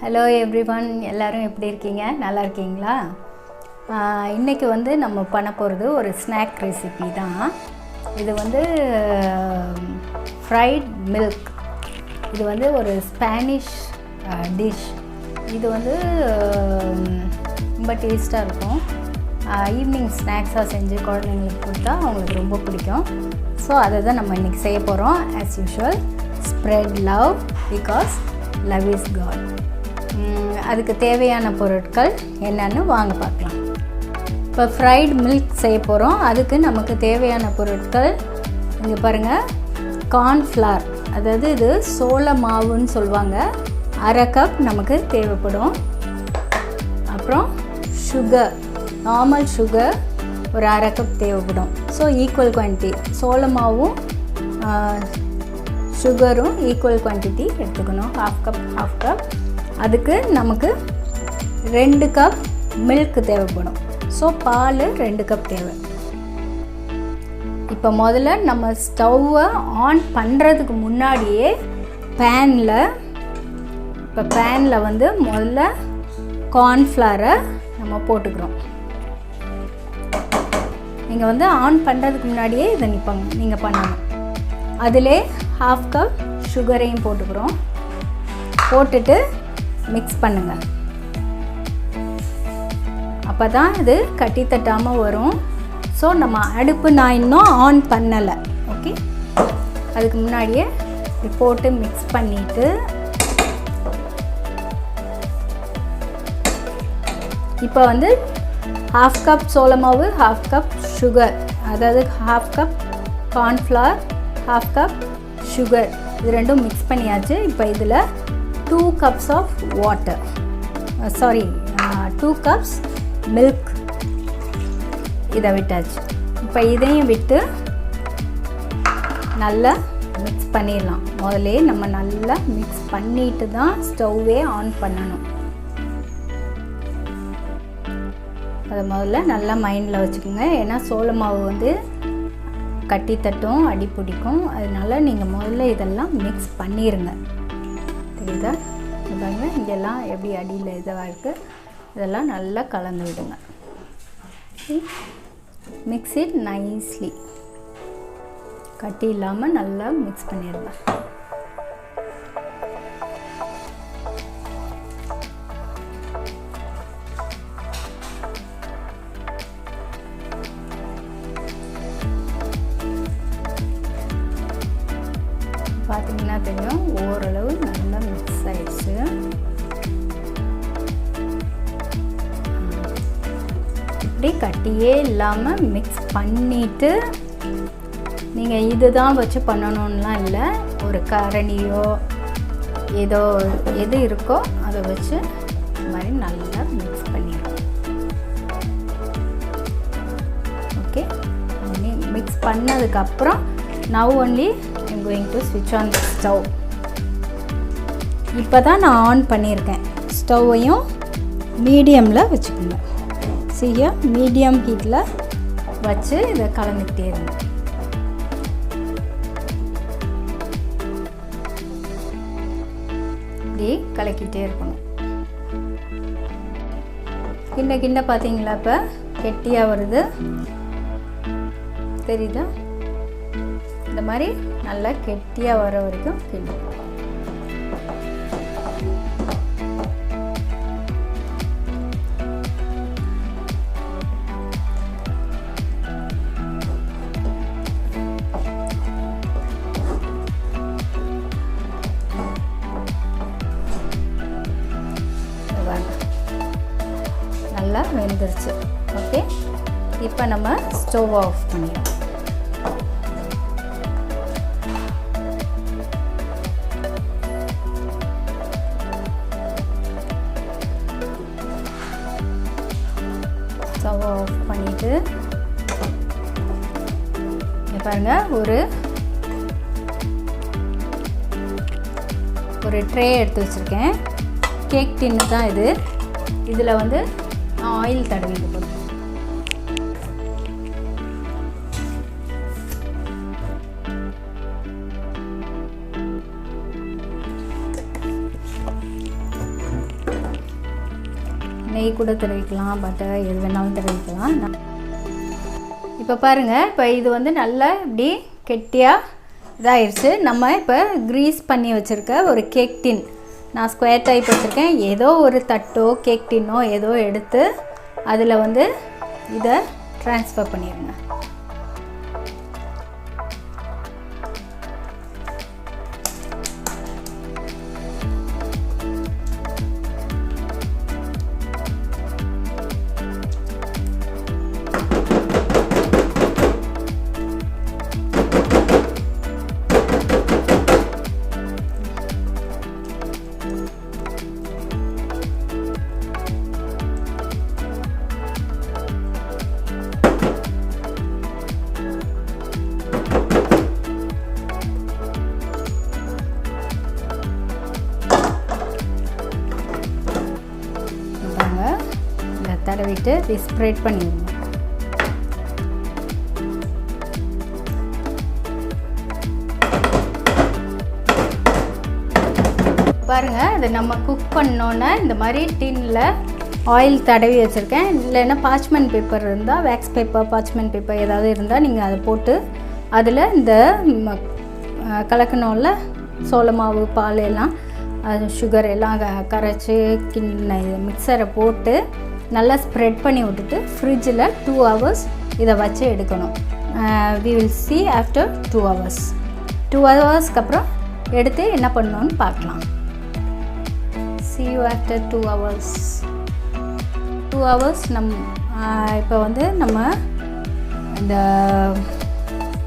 Hello everyone, எல்லோரும் எப்படி இருக்கீங்க? நல்லா இருக்கீங்களா? இன்றைக்கி வந்து நம்ம பண்ண போகிறது ஒரு ஸ்நாக் ரெசிபி தான். இது வந்து ஃப்ரைட் மில்க். இது வந்து ஒரு ஸ்பானிஷ் டிஷ். இது வந்து ரொம்ப டேஸ்ட்டாக இருக்கும். ஈவினிங் ஸ்நாக்ஸாக செஞ்சு குழந்தைங்களுக்கு கொடுத்தா அவங்களுக்கு ரொம்ப பிடிக்கும். ஸோ அதை தான் நம்ம இன்றைக்கி செய்ய போகிறோம். As usual, spread love because love is God. அதுக்கு தேவையான பொருட்கள் என்னென்னு வாங்க பார்க்கலாம். இப்போ ஃப்ரைட் மில்க் செய்ய போகிறோம். அதுக்கு நமக்கு தேவையான பொருட்கள் இங்கே பாருங்கள். கார்ன்ஃப்ளவர், அதாவது இது சோள மாவுன்னு சொல்லுவாங்க, அரை கப் நமக்கு தேவைப்படும். அப்புறம் சுகர், நார்மல் சுகர் ஒரு அரை கப் தேவைப்படும். ஸோ ஈக்குவல் குவான்டிட்டி, சோள மாவும் சுகரும் ஈக்குவல் குவான்டிட்டி எடுத்துக்கணும். Half cup. அதுக்கு நமக்கு 2 கப் மில்க் தேவைப்படும். ஸோ பால் 2 கப் தேவை. இப்போ முதல்ல நம்ம ஸ்டவ்வை ஆன் பண்ணுறதுக்கு முன்னாடியே பேனில் வந்து முதல்ல கார்ன்ஃப்ளவரை நம்ம போட்டுக்கிறோம். நீங்கள் வந்து ஆன் பண்ணுறதுக்கு முன்னாடியே இதை நீங்கள் பண்ணணும். அதிலே ஹாஃப் கப் சுகரையும் போட்டுக்கிறோம். போட்டுட்டு மிக்ஸ் பண்ணுங்கள். அப்போ தான் இது கட்டி தட்டாமல் வரும். ஸோ நம்ம அடுப்பு நான் இன்னும் ஆன் பண்ணலை. ஓகே, அதுக்கு முன்னாடியே இப்படி போட்டு மிக்ஸ் பண்ணிவிட்டு இப்போ வந்து ஹாஃப் கப் சோள மாவு, ஹாஃப் கப் சுகர், அதாவது half cup cornflour, half cup sugar, இது ரெண்டும் மிக்ஸ் பண்ணியாச்சு. இப்போ இதில் 2 cups of water, 2 cups milk இதை விட்டாச்சு. இப்போ இதையும் விட்டு நல்லா மிக்ஸ் பண்ணிடலாம். முதல்ல நம்ம நல்லா மிக்ஸ் பண்ணிட்டு தான் ஸ்டவ்வே ஆன் பண்ணணும். அதை முதல்ல நல்லா மைண்டில் வச்சுக்கோங்க. ஏன்னா சோள மாவு வந்து கட்டி தட்டும், அடி பிடிக்கும். அதனால நீங்கள் முதல்ல இதெல்லாம் மிக்ஸ் பண்ணிடுங்க. தெரியுதா? பாருங்க, இங்கெல்லாம் எப்படி அடியில் இதுவாக இருக்குது. இதெல்லாம் நல்லா கலந்து விடுங்க. Mix it nicely. கட்டி இல்லாமல் நல்லா மிக்ஸ் பண்ணிடுங்க. பார்த்தீங்கன்னா தெரியும், ஓரளவு நல்லா மிக்ஸ் ஆயிடுச்சு. இப்படி கட்டியே இல்லாமல் மிக்ஸ் பண்ணிவிட்டு, நீங்கள் இது தான் வச்சு பண்ணணுன்னெலாம் இல்லை. ஒரு கரண்டியோ ஏதோ எது இருக்கோ அதை வச்சு இந்த மாதிரி நல்லா மிக்ஸ் பண்ணிடுங்க. ஓகே, மிக்ஸ் பண்ணதுக்கப்புறம் now only I am going to switch on the stove. இப்போ தான் நான் ஆன் பண்ணியிருக்கேன். ஸ்டவ்வையும் மீடியமில் வச்சுக்கோங்க. சரியா? மீடியம் ஹீட்டில் வச்சு இதை கலந்துக்கிட்டே இருங்க. இப்படி கலக்கிட்டே இருக்கணும். கிண்ட பார்த்தீங்களா? இப்போ கெட்டியாக வருது, தெரியுதா? இந்த மாதிரி நல்லா கெட்டியாக வர வரைக்கும் கிண்டும். நல்லா வெந்துருச்சு. ஓகே, இப்போ நம்ம ஸ்டவ் ஆஃப் பண்ணிடலாம். ஸ்டவ் ஆஃப் பண்ணிவிட்டு பாருங்கள், ஒரு ட்ரே எடுத்து வச்சுருக்கேன். கேக் டின்னு தான் இது. இதில் வந்து நான் ஆயில் தடவிட்டு போகிறேன். நெய் கூட தடவிக்கலாம், பட்டர் எது வேணாலும் தடவிக்கலாம். இப்போ பாருங்கள், இப்போ இது வந்து நல்லா இப்படி கெட்டியாக இதாகிடுச்சு. நம்ம இப்போ க்ரீஸ் பண்ணி வச்சுருக்க ஒரு கேக் டின், நான் ஸ்கொயர் டைப் வச்சுருக்கேன். ஏதோ ஒரு தட்டோ கேக் டின்னோ ஏதோ எடுத்து அதில் வந்து இதை ட்ரான்ஸ்ஃபர் பண்ணிடுங்க. தடவிட்டு ஸ்ப்ரெட் பண்ணிடுங்க. பாருங்கள், அதை நம்ம குக் பண்ணோன்னே இந்த மாதிரி டின்னில் ஆயில் தடவி வச்சுருக்கேன். இல்லைன்னா பார்ச்மெண்ட் பேப்பர் இருந்தால், வேக்ஸ் பேப்பர், பார்ச்மெண்ட் பேப்பர் ஏதாவது இருந்தால் நீங்கள் அதை போட்டு அதில் இந்த கலக்கணும்ல சோள மாவு, பால் எல்லாம், அது சுகர் எல்லாம் கரைச்சி மிக்சரை போட்டு நல்லா ஸ்ப்ரெட் பண்ணி விட்டுட்டு ஃப்ரிட்ஜில் 2 hours இதை வச்சு எடுக்கணும். we will see after 2 hours. 2 hoursக்கு அப்புறம் எடுத்து என்ன பண்ணணும்னு பார்க்கலாம். see you after 2 hours. 2 hours இப்போ வந்து நம்ம இந்த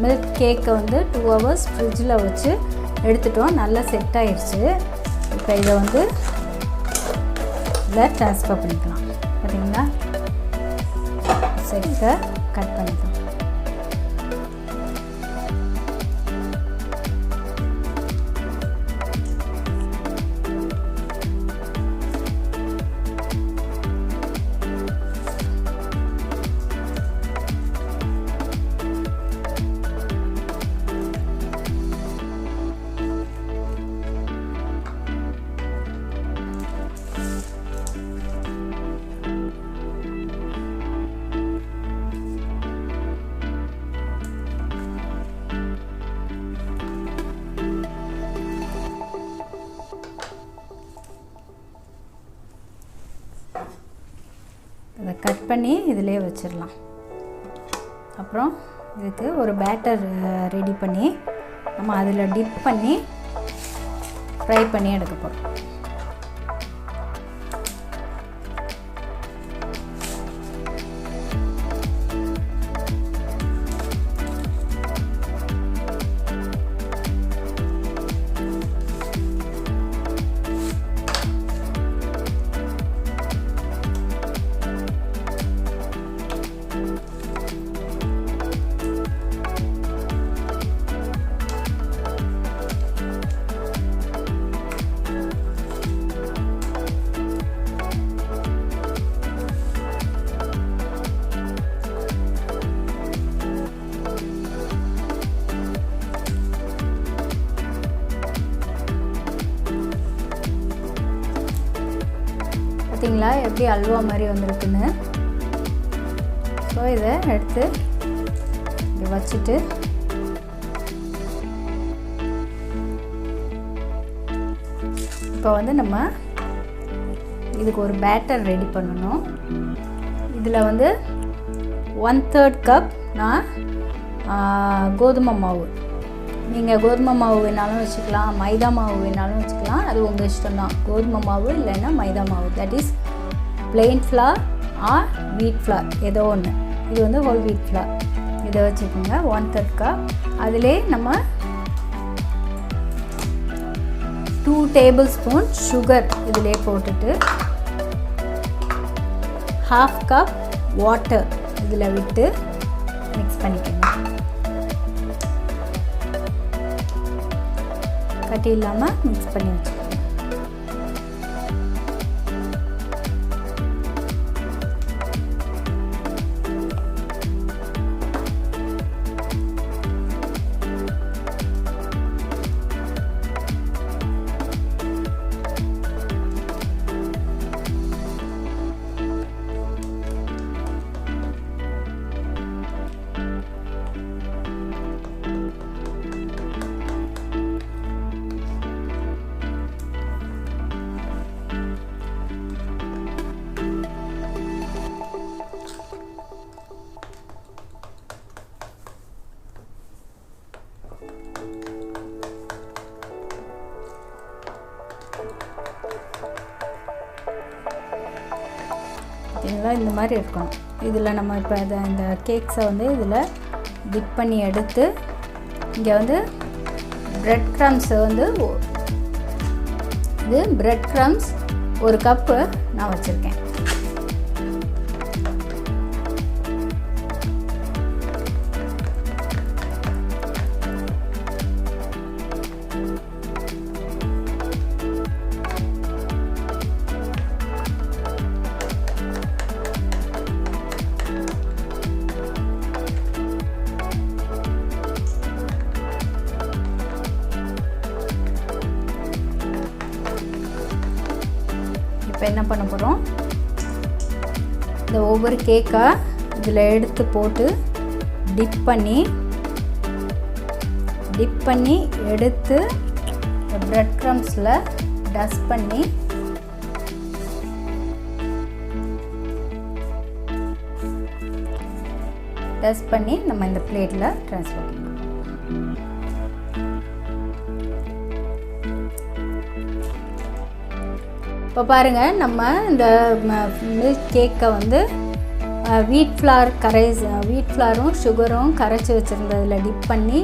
மில்க் கேக்கை வந்து 2 hours ஃப்ரிட்ஜில் வச்சு எடுத்துட்டோம். நல்லா செட் ஆயிடுச்சு. இப்போ இதை வந்து இதில் ட்ரான்ஸ்ஃபர் பண்ணிக்கலாம். பார்த்தீங்களா, செட்டை கட் பண்ணிக்கலாம். அதை கட் பண்ணி இதிலே வச்சிடலாம். அப்புறம் இதுக்கு ஒரு பேட்டர் ரெடி பண்ணி நம்ம அதில் டிப் பண்ணி ஃப்ரை பண்ணி எடுக்க போகிறோம். பார்த்தீங்களா எப்படி அல்வா மாதிரி வந்திருக்குன்னு. ஸோ இதை எடுத்து இங்கே வச்சுட்டு இப்போ வந்து நம்ம இதுக்கு ஒரு பேட்டர் ரெடி பண்ணணும். இதில் வந்து 1/3 கப் நான் கோதுமை மாவு, நீங்கள் கோதுமை மாவு வேணாலும் வச்சுக்கலாம், மைதா மாவு வேணாலும் வச்சுக்கலாம், அது உங்கள் இஷ்டம் தான். கோதுமை மாவு இல்லைன்னா மைதா மாவு, that is plain flour or wheat flour ஏதோ ஒன்று. இது வந்து ஹோல் வீட் ஃப்ளார். இதை வச்சுக்கோங்க 1/3 கப். அதிலே நம்ம 2 tablespoon சுகர் இதிலே போட்டுட்டு 1/2 கப் வாட்டர் இதில் விட்டு மிக்ஸ் பண்ணிக்கோங்க. கட்டி இல்லாமல் மிக்ஸ் பண்ணி வச்சுக்கோங்க. ஓகேங்களா, இந்த மாதிரி இருக்கணும். இதில் நம்ம இப்போ இந்த கேக்ஸை வந்து இதில் டிப் பண்ணி எடுத்து இங்கே வந்து ப்ரெட் க்ரம்ஸை வந்து இது ப்ரெட் க்ரம்ஸ் 1 கப்பு நான் வச்சுருக்கேன். இப்போ என்ன பண்ண போகிறோம், இந்த ஒவ்வொரு கேக்காக இதில் எடுத்து போட்டு டிப் பண்ணி எடுத்து ப்ரெட் க்ரம்ஸில் டஸ்ட் பண்ணி நம்ம இந்த பிளேட்டில் ட்ரான்ஸ்ஃபர் பண்ணணும். இப்போ பாருங்கள், நம்ம இந்த மில்க் கேக்கை வந்து வீட் ஃப்ளாரும் சுகரும் கரைச்சி வச்சுருந்ததில் டிப் பண்ணி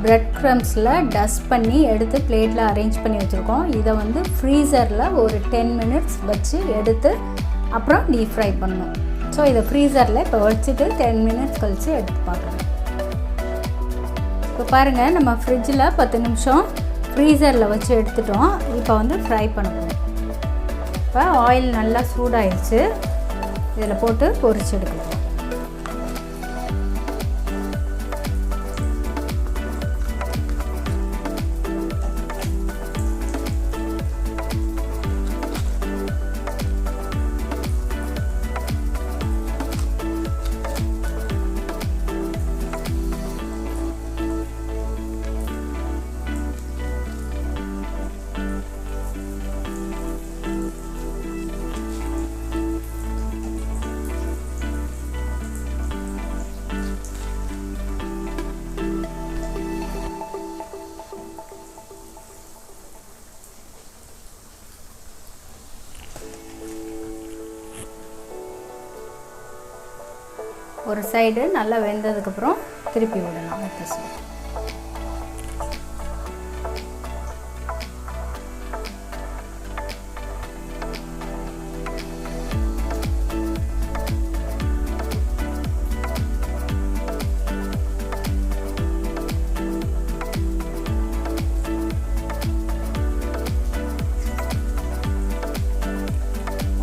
ப்ரெட் க்ரம்ஸில் டஸ்ட் பண்ணி எடுத்து பிளேட்டில் அரேஞ்ச் பண்ணி வச்சுருக்கோம். இதை வந்து ஃப்ரீசரில் ஒரு 10 மினிட்ஸ் வச்சு எடுத்து அப்புறம் டீப் ஃப்ரை பண்ணணும். ஸோ இதை ஃப்ரீசரில் இப்போ வச்சுட்டு 10 மினிட்ஸ் கழித்து எடுத்து பார்க்குறோம். இப்போ பாருங்கள், நம்ம ஃப்ரிட்ஜில் 10 நிமிஷம் ஃப்ரீசரில் வச்சு எடுத்துட்டோம். இப்போ வந்து ஃப்ரை பண்ணணும். இப்போ ஆயில் நல்லா சூடாயிடுச்சு, இதில் போட்டு பொரிச்சு எடுக்கலாம். ஒரு சைடு நல்லா வெந்ததுக்கப்புறம் திருப்பி விடலாம். அடுத்த சைடு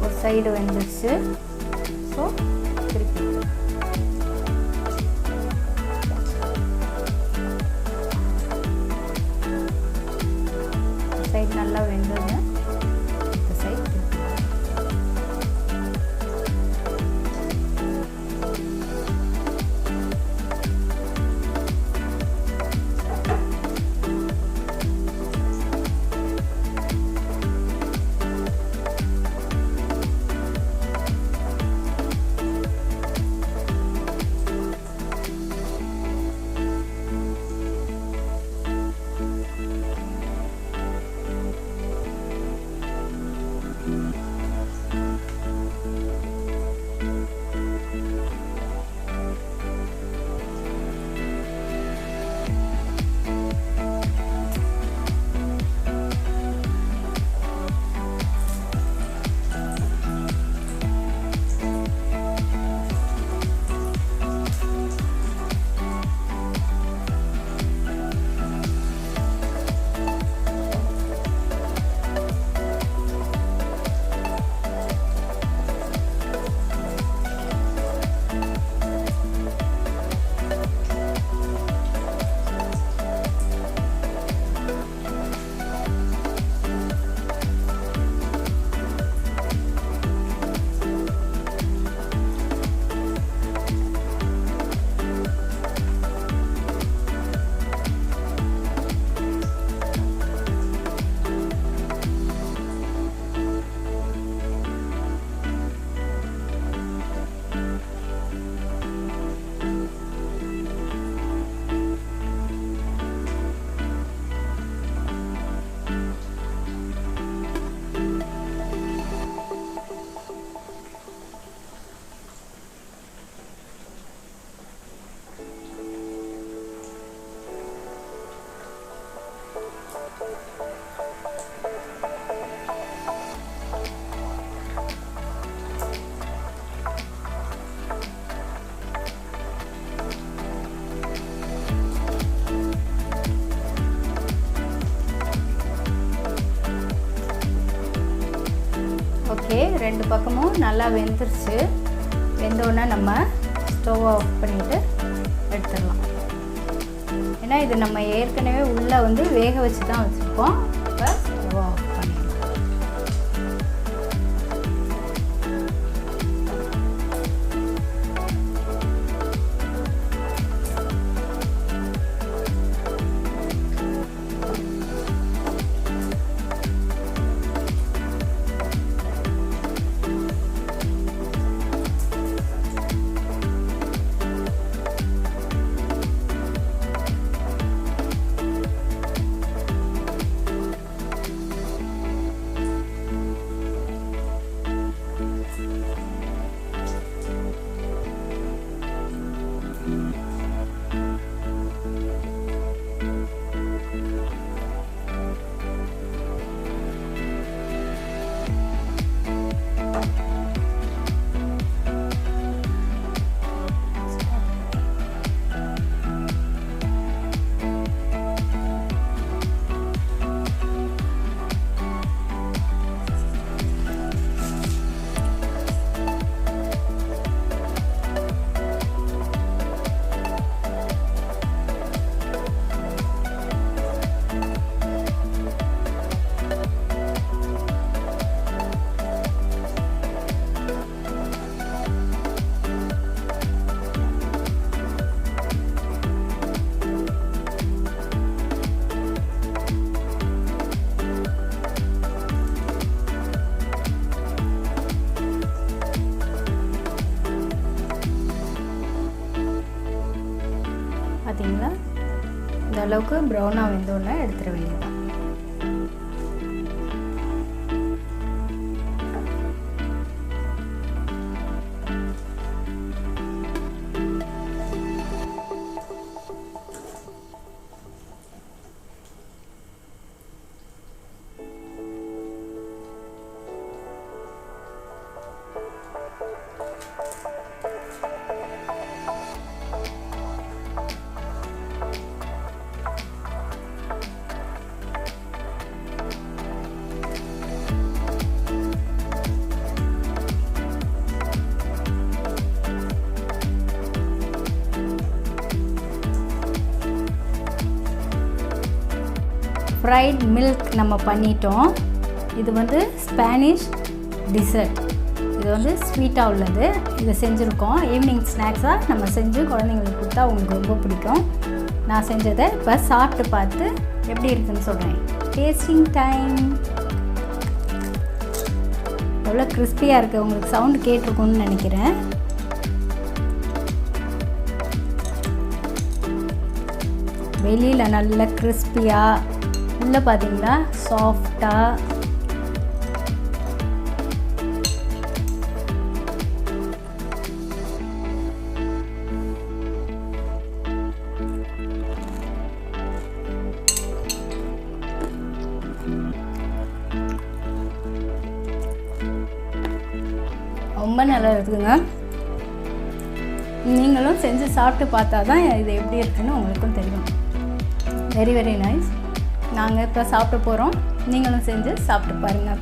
ஒரு சைடு வெந்துருச்சு. ஸோ திருப்பி சைடு நல்லா வெந்தது, இந்த சைடு ஓகே, 2 பக்கமும் நல்லா வெந்துருச்சு. வெந்தோடனே நம்ம ஸ்டவ் ஆஃப் பண்ணிவிட்டு எடுத்துடலாம். ஏன்னா இது நம்ம ஏற்கனவே உள்ளே வந்து வேக வச்சு தான் வச்சுருக்கோம். இப்போ ஸ்டவ் ஆஃப் பண்ணிடலாம். பார்த்தீங்களா, இந்த அளவுக்கு ப்ரௌனாக வெந்தோடனே எடுத்துட வேண்டியதான். ஃப்ரைட் மில்க் நம்ம பண்ணிட்டோம். இது வந்து ஸ்பானிஷ் டிசர்ட். இது வந்து ஸ்வீட்டாக உள்ளது. இதை செஞ்சுருக்கோம். ஈவினிங் ஸ்நாக்ஸாக நம்ம செஞ்சு குழந்தைங்களுக்கு கொடுத்தா அவங்களுக்கு ரொம்ப பிடிக்கும். நான் செஞ்சதை இப்போ சாப்பிட்டு பார்த்து எப்படி இருக்குதுன்னு சொல்கிறேன். Tasting time. எவ்வளோ கிறிஸ்பியாக இருக்குது. உங்களுக்கு சவுண்டு கேட்டிருக்குன்னு நினைக்கிறேன். வெளியில் நல்ல கிறிஸ்பியாக, உள்ளே பார்த்தீங்களா சாஃப்டாக. ரொம்ப நல்லா இருக்குதுங்க. நீங்களும் செஞ்சு சாப்பிட்டு பார்த்தா தான் இது எப்படி இருக்குதுன்னு உங்களுக்கும் தெரியும். Very very nice. நாங்கள் இப்போ சாப்பிட போகிறோம். நீங்களும் செஞ்சு சாப்பிட்டு பாருங்கள்.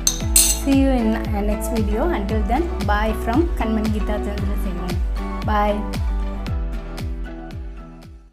See you in next video. Until then, bye from Kanmani Geeta Chandrasekharan. Bye.